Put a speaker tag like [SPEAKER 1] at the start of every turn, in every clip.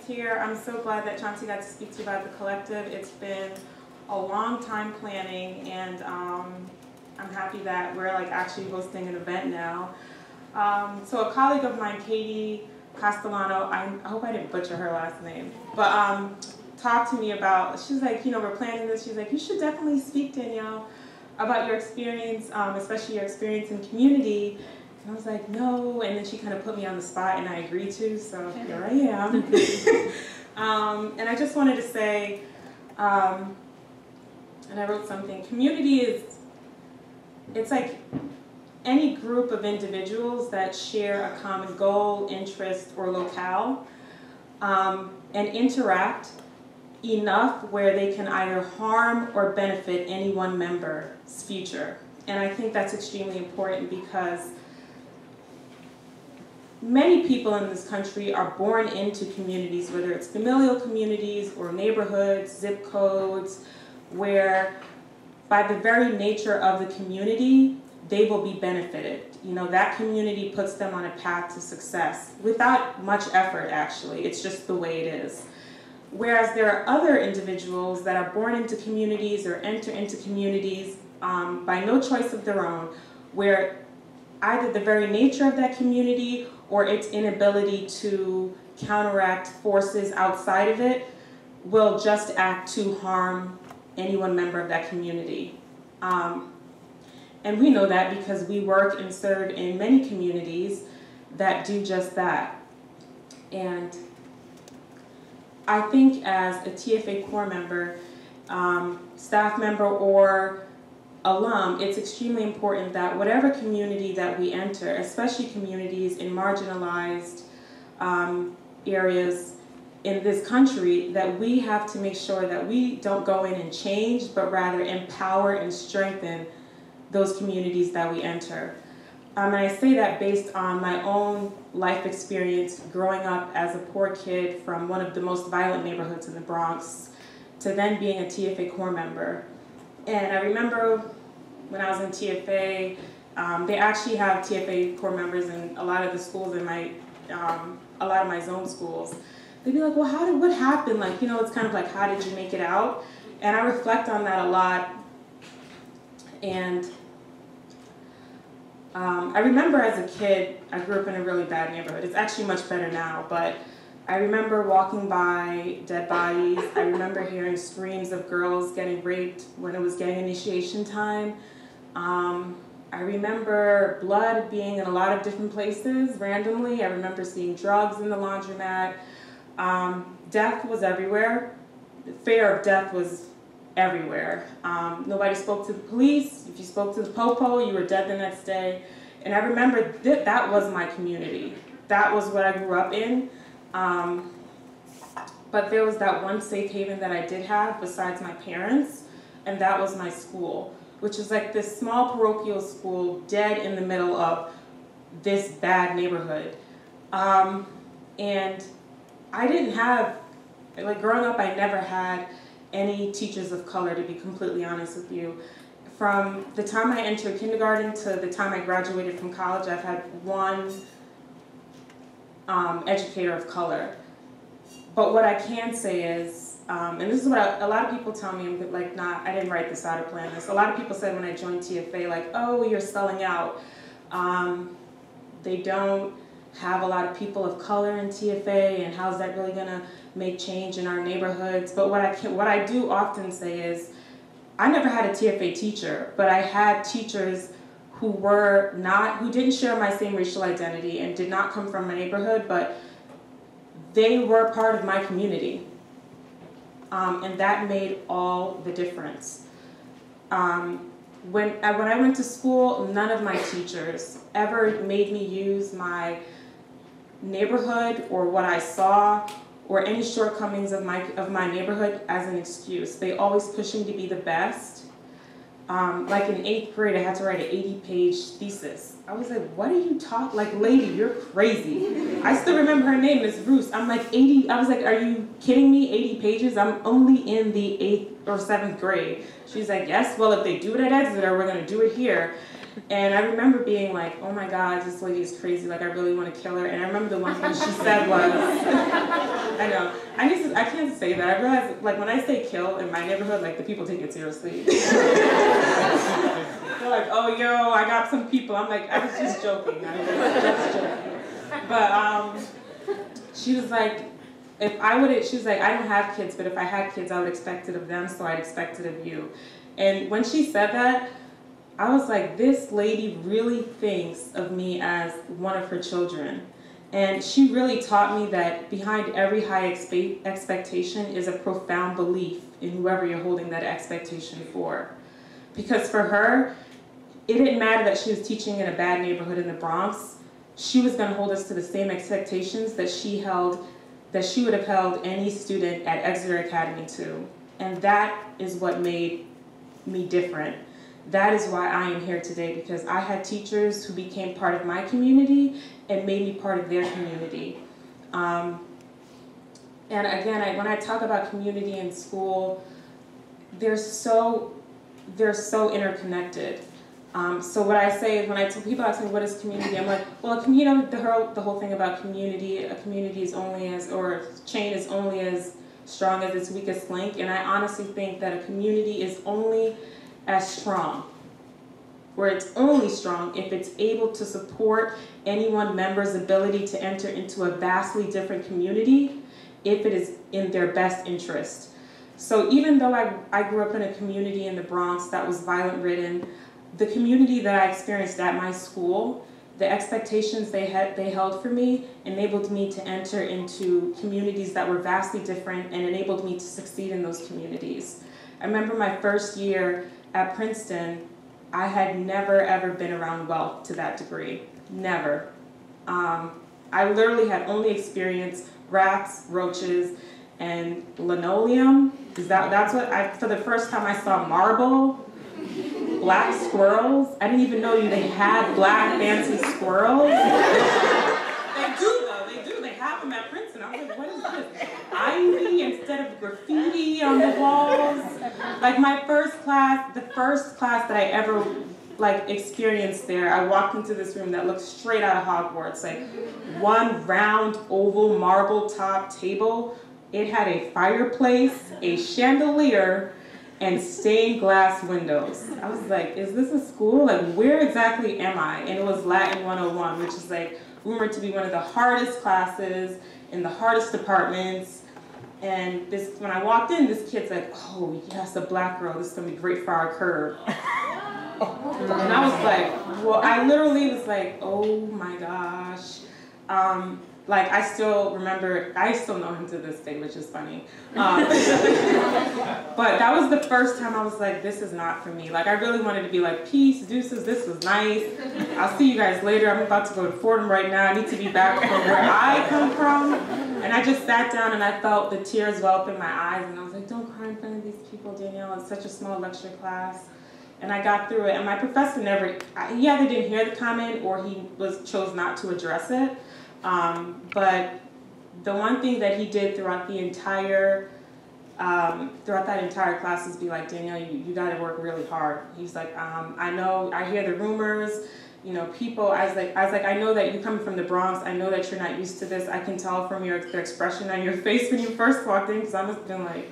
[SPEAKER 1] Chauncey's here. I'm so glad that Chauncey got to speak to you about the collective. It's been a long time planning, and I'm happy that we're like actually hosting an event now. So a colleague of mine, Katie Castellano, I hope I didn't butcher her last name, but talked to me about, she's like, you know, we're planning this. She's like, you should definitely speak, Danielle, about your experience, especially your experience in community. And I was like, no, and then she kind of put me on the spot, and I agreed to, so here I am. And I just wanted to say, and I wrote something, community is, it's like any group of individuals that share a common goal, interest, or locale, and interact enough where they can either harm or benefit any one member's future. And I think that's extremely important because many people in this country are born into communities, whether it's familial communities or neighborhoods, zip codes, where by the very nature of the community, they will be benefited. You know, that community puts them on a path to success without much effort, actually. It's just the way it is. Whereas there are other individuals that are born into communities or enter into communities by no choice of their own, where either the very nature of that community or its inability to counteract forces outside of it will just act to harm any one member of that community. And we know that because we work and serve in many communities that do just that. And I think as a TFA core member, staff member, or alum, it's extremely important that whatever community that we enter, especially communities in marginalized areas in this country, that we have to make sure that we don't go in and change, but rather empower and strengthen those communities that we enter. And I say that based on my own life experience growing up as a poor kid from one of the most violent neighborhoods in the Bronx to then being a TFA core member. And I remember when I was in TFA, they actually have TFA core members in a lot of the schools in my, a lot of my zone schools. They'd be like, well, what happened? Like, you know, it's kind of like, how did you make it out? And I reflect on that a lot. And I remember as a kid, I grew up in a really bad neighborhood. It's actually much better now, but I remember walking by dead bodies. I remember hearing screams of girls getting raped when it was gang initiation time. I remember blood being in a lot of different places randomly. I remember seeing drugs in the laundromat. Death was everywhere. The fear of death was everywhere. Nobody spoke to the police. If you spoke to the popo, you were dead the next day. And I remember that was my community. That was what I grew up in. But there was that one safe haven that I did have besides my parents, and that was my school, which is like this small parochial school dead in the middle of this bad neighborhood. And I didn't have, like growing up, I never had any teachers of color, to be completely honest with you. From the time I entered kindergarten to the time I graduated from college, I've had one educator of color. But what I can say is, and this is what a lot of people tell me, like, nah, I didn't write this out or plan this. A lot of people said when I joined TFA, like, oh, you're selling out. They don't have a lot of people of color in TFA, and how's that really gonna make change in our neighborhoods? But what I do often say is, I never had a TFA teacher, but I had teachers who didn't share my same racial identity and did not come from my neighborhood, but they were part of my community. And that made all the difference. When I went to school, none of my teachers ever made me use my neighborhood or what I saw or any shortcomings of my neighborhood as an excuse. They always pushed me to be the best. Like in 8th grade, I had to write an 80-page thesis. I was like, what are you talking, like, lady, you're crazy. I still remember her name, Miss Bruce. I'm like, 80, I was like, are you kidding me, 80 pages? I'm only in the 8th or 7th grade. She's like, yes, well, if they do it at Exeter, we're gonna do it here. And I remember being like, oh my God, this lady is crazy, like I really want to kill her. And I remember the one thing she said was, I know, I can't say that. I realize, like when I say kill in my neighborhood, like the people take it seriously. They're like, oh yo, I got some people. I'm like, I was just joking. But she was like, she was like, I don't have kids, but if I had kids, I would expect it of them, so I'd expect it of you. And when she said that, I was like, this lady really thinks of me as one of her children. And she really taught me that behind every high expectation is a profound belief in whoever you're holding that expectation for. Because for her, it didn't matter that she was teaching in a bad neighborhood in the Bronx. She was going to hold us to the same expectations that she would have held any student at Exeter Academy to. And that is what made me different. That is why I am here today, because I had teachers who became part of my community and made me part of their community. And again, when I talk about community in school, they're so interconnected. So what I say is, when I tell people, ask me what is community, I'm like, well, the whole thing about community, a community is only as, or a chain is only as strong as its weakest link. And I honestly think that a community is only as strong, where it's only strong if it's able to support any one member's ability to enter into a vastly different community if it is in their best interest. So even though I grew up in a community in the Bronx that was violent-ridden, the community that I experienced at my school, the expectations they held for me enabled me to enter into communities that were vastly different and enabled me to succeed in those communities. I remember my first year at Princeton, I had never ever been around wealth to that degree, never. I literally had only experienced rats, roaches, and linoleum. That's what for the first time I saw marble, black squirrels. I didn't even know they had black fancy squirrels. They do though, they have them at Princeton. I was like, what is this? Ivy instead of graffiti on the walls. Like the first class that I ever experienced there, I walked into this room that looked straight out of Hogwarts, like one round oval marble top table. It had a fireplace, a chandelier, and stained glass windows. I was like, is this a school? Like, where exactly am I? And it was Latin 101, which is rumored to be one of the hardest classes in the hardest departments. And when I walked in, this kid's like, oh yes, a black girl, this is gonna be great for our curve. And I was like, well, I literally was like, oh my gosh. I still know him to this day, which is funny. But that was the first time I was like, this is not for me. I really wanted to be like, peace, deuces, this was nice. I'll see you guys later. I'm about to go to Fordham right now. I need to be back from where I come from. And I just sat down and I felt the tears well up in my eyes. And I was like, don't cry in front of these people, Danielle. It's such a small lecture class. And I got through it. And my professor he either didn't hear the comment or he chose not to address it. But the one thing that he did throughout that entire class is be like, Danielle, you got to work really hard. He's like, I know, I hear the rumors, people. I was like, I know that you come from the Bronx. I know that you're not used to this. I can tell from the expression on your face when you first walked in, because I must have been like.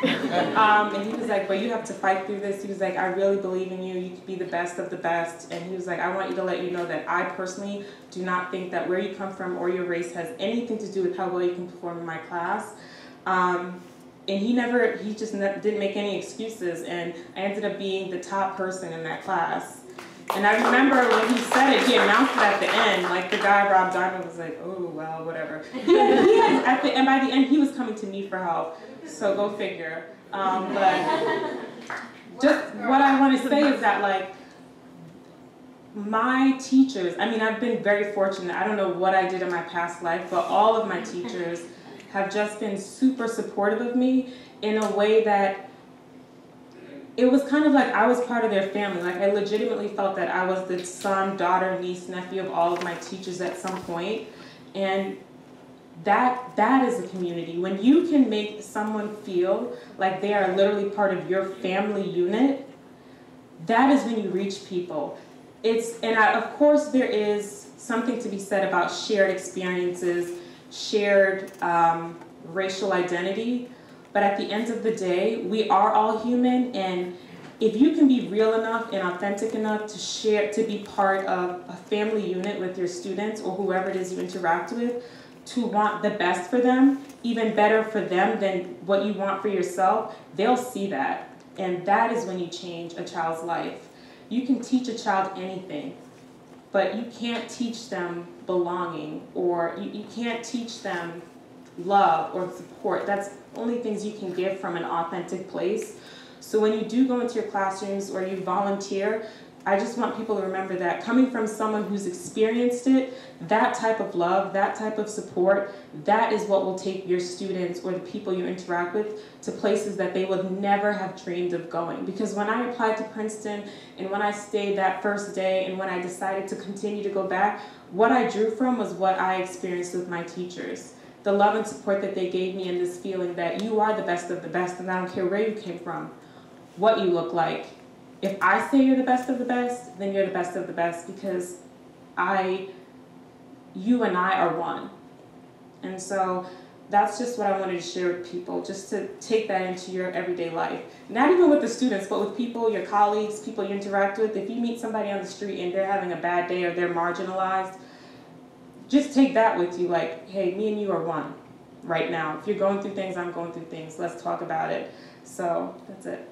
[SPEAKER 1] And he was like, but you have to fight through this. He was like, I really believe in you. You could be the best of the best. And he was like, I want you to let you know that I personally do not think that where you come from or your race has anything to do with how well you can perform in my class. And he just didn't make any excuses. And I ended up being the top person in that class. And I remember when he said it, he announced it at the end. The guy, Rob Diamond, was like, oh, well, whatever. And by the end, he was coming to me for help. So go figure. But just what I want to say is that, my teachers, I've been very fortunate. I don't know what I did in my past life, but all of my teachers have just been super supportive of me in a way that it was kind of like I was part of their family. I legitimately felt that I was the son, daughter, niece, nephew of all of my teachers at some point. And that is a community. When you can make someone feel like they are literally part of your family unit, that is when you reach people. Of course there is something to be said about shared experiences, shared racial identity, but at the end of the day, we are all human, and if you can be real enough and authentic enough to share, to be part of a family unit with your students or whoever it is you interact with, to want the best for them, even better for them than what you want for yourself, they'll see that. And that is when you change a child's life. You can teach a child anything, but you can't teach them belonging, or you can't teach them love or support. That's only things you can give from an authentic place. So when you do go into your classrooms or you volunteer, I just want people to remember that coming from someone who's experienced it, that type of love, that type of support, that is what will take your students or the people you interact with to places that they would never have dreamed of going. Because when I applied to Princeton and when I stayed that first day and when I decided to continue to go back, what I drew from was what I experienced with my teachers. The love and support that they gave me, and this feeling that you are the best of the best, and I don't care where you came from, what you look like. If I say you're the best of the best, then you're the best of the best, because you and I are one. And so that's just what I wanted to share with people, just to take that into your everyday life. Not even with the students, but with people, your colleagues, people you interact with. If you meet somebody on the street and they're having a bad day or they're marginalized, just take that with you, like, hey, me and you are one right now. If you're going through things, I'm going through things. Let's talk about it. So that's it.